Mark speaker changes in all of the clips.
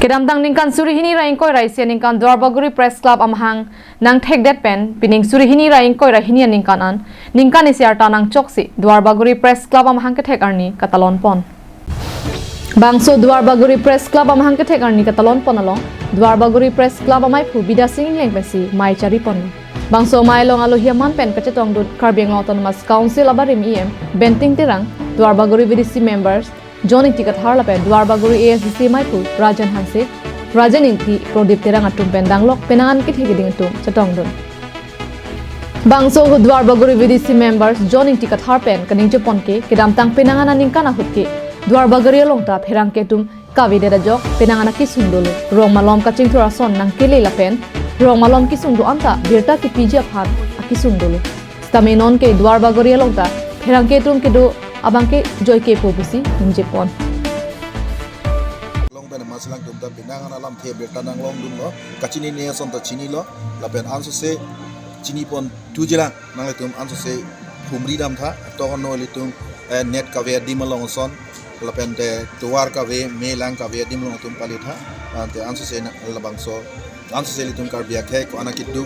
Speaker 1: Kedamtang ningkan surihini ra ingkoi ra isia ningkan Dwarbaguri Press Club amhang nang thek det pen pining surihini ra ingkoi ra hinian ningkan an ningkan isia ta nang choksi Dwarbaguri Press Club amhang ke thek arni katalon pon bangso Dwarbaguri Press Club amhang ke thek arni katalon pon along Dwarbaguri Press Club amai phu bida singing leng pesi mai chari pon bangso mai long alo hiaman pen kachetong dut Karbeng Autonomous Council abarim benting tirang Dwarbaguri VDC members John Inti Kathar Lapen Dwarbaguri ASDC Maipu Rajan Hansik Rajan Inti Prodip Tirang Atum Pendanglok Penangan Kit Higiding Atum Chatongdun Bangso Dwarbaguri VDC members John Inti Kathar Pen Kaning Japonke Kedamtang Penangan Aningkana Hutke Dwarbaguri Longta Perang Ketum Kavide Rajok Penangan Kisundulu Rong Malom Kaching Turason Nang Kili Lapen Rong Malom Kisundu Anta Birta Ki Pija Phan Akisundulu Stamenon ke Dwarbaguri Longta Perang Ketum Kedo Abangke joy ke popusi Jepon.
Speaker 2: Long pen masalang dum da binangan alam the beta nang long dum lo kachini ne son ta chini lo la pen anso se chini pon tujela nang tum anso se humri dam tha to no litum net ka ve dim long son la pen de tuar ka ve me lang ka ve dim long tum pali tha ante anso se la bangso anso se litum kar bia khe ko anakit du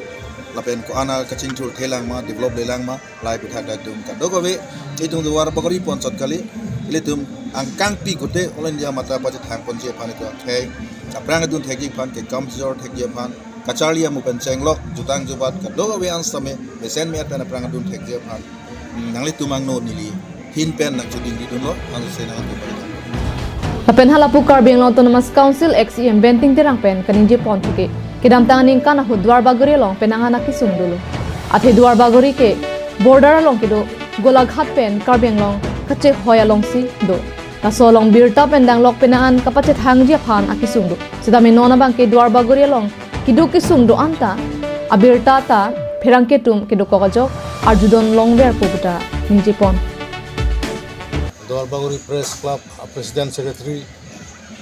Speaker 2: lapen ko ana kaching thur thelang ma develop lelang ma lai pitha da dum ka dogo ve itung Dwarbaguri ponsot kali ilitum angkang pi gote all India mata pa thang ponje phane to thei chaprang dun thegi phan ke kamjor thegi phan kachalia mu pen chenglok jutang jubat ka dogo ve ansame mesen me pen prang dun thegi phan nangli tumang no nili hin pen nang chuding di dun lo anu se nang tu
Speaker 1: Lapen halapu Karbeng Autonomous Council XEM benting tirang pen kaning Jepon thuke kedamtang ningkan Dwarbaguri long penangan Kisundulu athe Dwarbaguri ke border long kedo golaghat pen Karbeng long kache hoya long si do ta solong birta pendang lok penangan kapache thangjia phan akisungdu sidami nona bang ke Dwarbaguri long kidu kisungdu anta abirta ta pherang ketum kedo kokajok arjudon long ver puputa ning Jepon
Speaker 3: Dwarbaguri Press Club President Secretary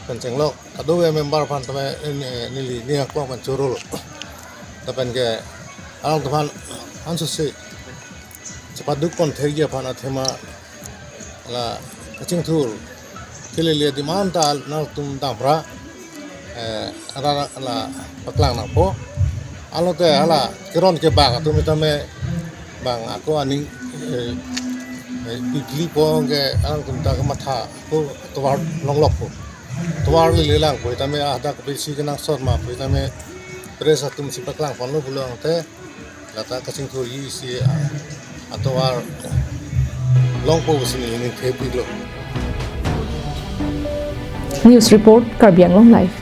Speaker 3: Pencenglok ado member pan tame nili ni akwa pan churul tapen ke alang tapan ansu se cepaduk kon thegi pan athema la kaching thur kile le dimanta na tum damra ara la paklang na po alo te ala kiron ke bag tu mitame bang aku aning bigli po ke alang tum ta matha ko tawar longlok po tawar le lang po itame ada ke bisi ke nang sot ma po itame press atum si paklang pon lo bulang te lata kaching thur yi si atawar long po sini ini tepi lo
Speaker 1: News Report Karbeng Long Live